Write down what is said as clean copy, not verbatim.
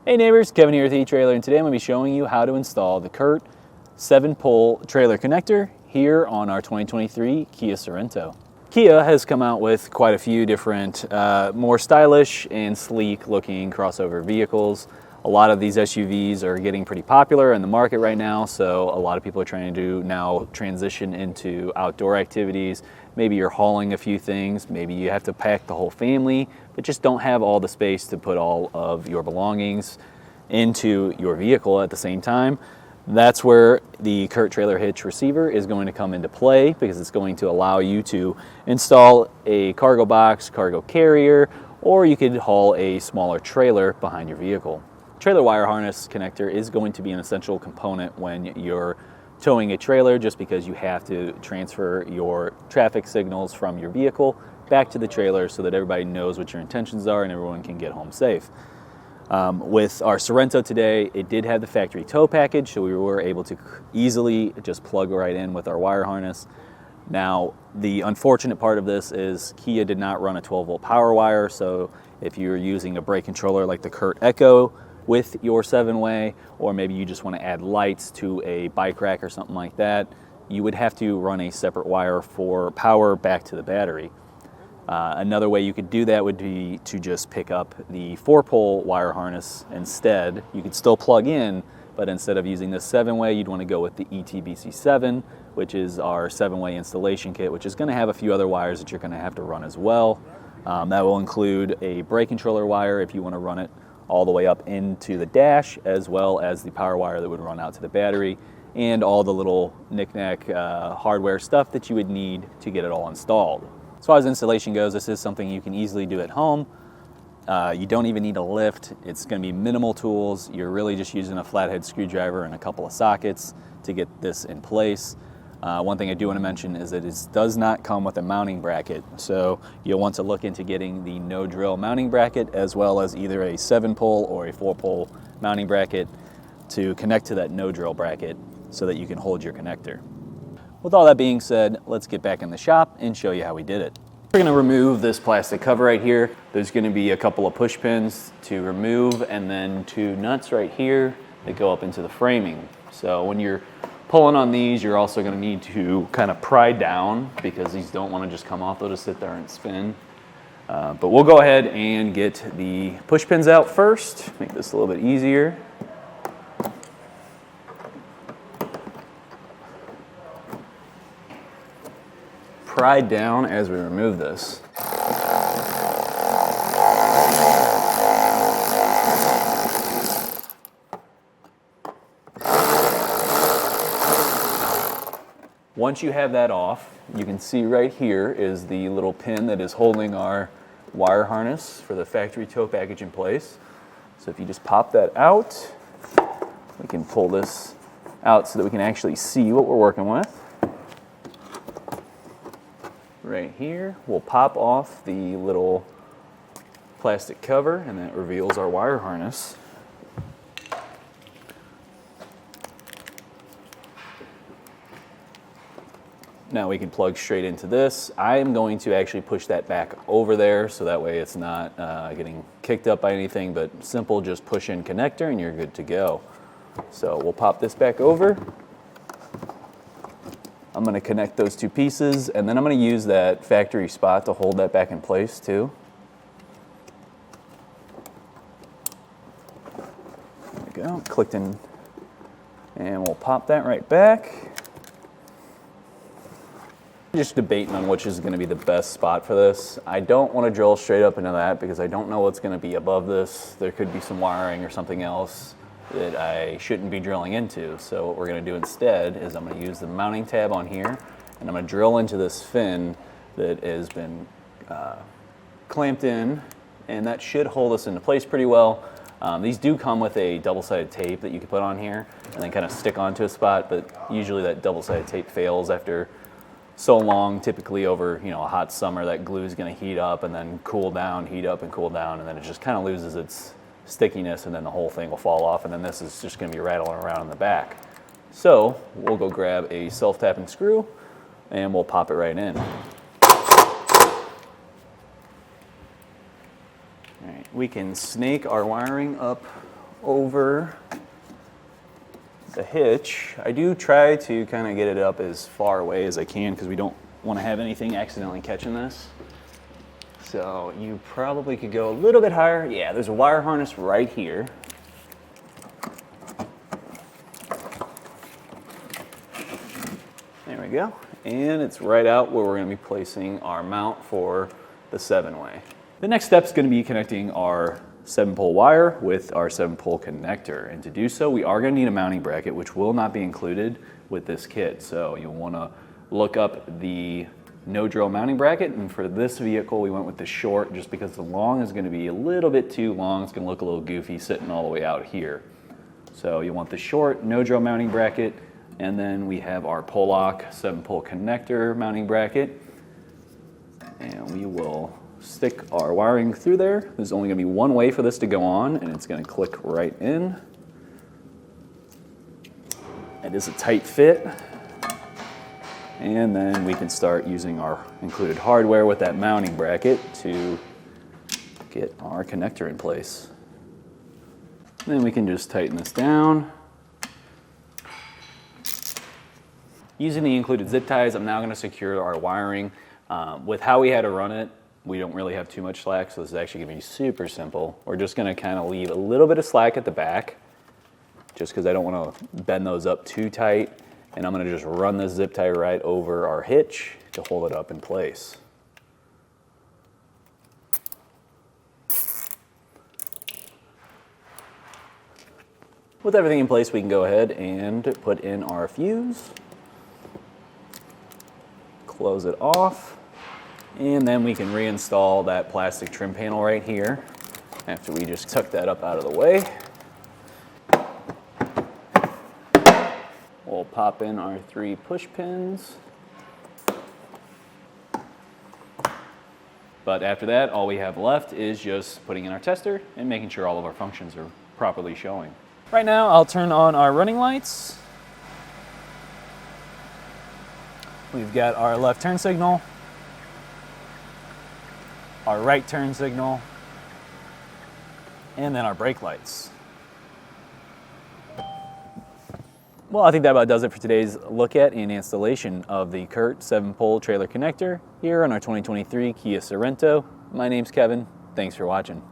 Hey neighbors, Kevin here with eTrailer, and today I'm going to be showing you how to install the Curt 7-pole trailer connector here on our 2023 Kia Sorento. Kia has come out with quite a few different, more stylish and sleek looking crossover vehicles. A lot of these SUVs are getting pretty popular in the market right now, so a lot of people are trying to now transition into outdoor activities. Maybe you're hauling a few things, maybe you have to pack the whole family, but just don't have all the space to put all of your belongings into your vehicle at the same time. That's where the Curt trailer hitch receiver is going to come into play, because it's going to allow you to install a cargo box, cargo carrier, or you could haul a smaller trailer behind your vehicle. Trailer wire harness connector is going to be an essential component when you're towing a trailer, just because you have to transfer your traffic signals from your vehicle back to the trailer so that everybody knows what your intentions are and everyone can get home safe. With our Sorento today, it did have the factory tow package, so we were able to easily just plug right in with our wire harness. Now, the unfortunate part of this is Kia did not run a 12-volt power wire, so if you're using a brake controller like the Curt Echo with your 7-way, or maybe you just want to add lights to a bike rack or something like that, you would have to run a separate wire for power back to the battery. Another way you could do that would be to just pick up the 4-pole wire harness instead. You could still plug in, but instead of using this 7-way, you'd want to go with the ETBC7, which is our 7-way installation kit, which is going to have a few other wires that you're going to have to run as well. That will include a brake controller wire if you want to run it all the way up into the dash, as well as the power wire that would run out to the battery, and all the little knick-knack hardware stuff that you would need to get it all installed. As far as installation goes, this is something you can easily do at home. You don't even need a lift. It's going to be minimal tools. You're really just using a flathead screwdriver and a couple of sockets to get this in place. One thing I do want to mention is that it does not come with a mounting bracket, so you'll want to look into getting the no drill mounting bracket, as well as either a 7-pole or a 4-pole mounting bracket to connect to that no drill bracket so that you can hold your connector. With all that being said, let's get back in the shop and show you how we did it. We're going to remove this plastic cover right here. There's going to be a couple of push pins to remove, and then 2 nuts right here that go up into the framing. So when you're pulling on these, you're also going to need to kind of pry down, because these don't want to just come off. They'll just sit there and spin. But we'll go ahead and get the push pins out first, make this a little bit easier. Pry down as we remove this. Once you have that off, you can see right here is the little pin that is holding our wire harness for the factory tow package in place. So if you just pop that out, we can pull this out so that we can actually see what we're working with. Right here, we'll pop off the little plastic cover, and that reveals our wire harness. Now we can plug straight into this. I am going to actually push that back over there, so that way it's not getting kicked up by anything, but simple, just push in connector and you're good to go. So we'll pop this back over. I'm going to connect those 2 pieces, and then I'm going to use that factory spot to hold that back in place too. There we go, clicked in, and we'll pop that right back. Just debating on which is going to be the best spot for this. I don't want to drill straight up into that, because I don't know what's going to be above this. There could be some wiring or something else that I shouldn't be drilling into. So what we're going to do instead is I'm going to use the mounting tab on here, and I'm going to drill into this fin that has been clamped in, and that should hold us into place pretty well. These do come with a double-sided tape that you can put on here and then kind of stick onto a spot, but usually that double-sided tape fails after so long. Typically over a hot summer, that glue is going to heat up and then cool down, heat up and cool down, and then it just kind of loses its stickiness, and then the whole thing will fall off, and then this is just going to be rattling around in the back. So we'll go grab a self-tapping screw and we'll pop it right in. All right, we can snake our wiring up over the hitch. I do try to kind of get it up as far away as I can because we don't want to have anything accidentally catching this. So you probably could go a little bit higher. Yeah, there's a wire harness right here. There we go. And it's right out where we're going to be placing our mount for the 7-way. The next step is going to be connecting our 7-pole wire with our 7-pole connector. And to do so, we are going to need a mounting bracket, which will not be included with this kit. So you'll want to look up the no drill mounting bracket. And for this vehicle, we went with the short just because the long is going to be a little bit too long. It's going to look a little goofy sitting all the way out here. So you want the short no drill mounting bracket. And then we have our pole lock 7-pole connector mounting bracket. And we will stick our wiring through there. There's only going to be one way for this to go on, and it's going to click right in. It is a tight fit. And then we can start using our included hardware with that mounting bracket to get our connector in place. Then we can just tighten this down. Using the included zip ties, I'm now going to secure our wiring. With how we had to run it, we don't really have too much slack, so this is actually going to be super simple. We're just going to kind of leave a little bit of slack at the back, just because I don't want to bend those up too tight. And I'm going to just run this zip tie right over our hitch to hold it up in place. With everything in place, we can go ahead and put in our fuse. Close it off, and then we can reinstall that plastic trim panel right here after we just took that up out of the way. We'll pop in our 3 push pins. But after that, all we have left is just putting in our tester and making sure all of our functions are properly showing. Right now, I'll turn on our running lights. We've got our left turn signal, our right turn signal, and then our brake lights. Well, I think that about does it for today's look at and installation of the Curt 7-pole trailer connector here on our 2023 Kia Sorento. My name's Kevin. Thanks for watching.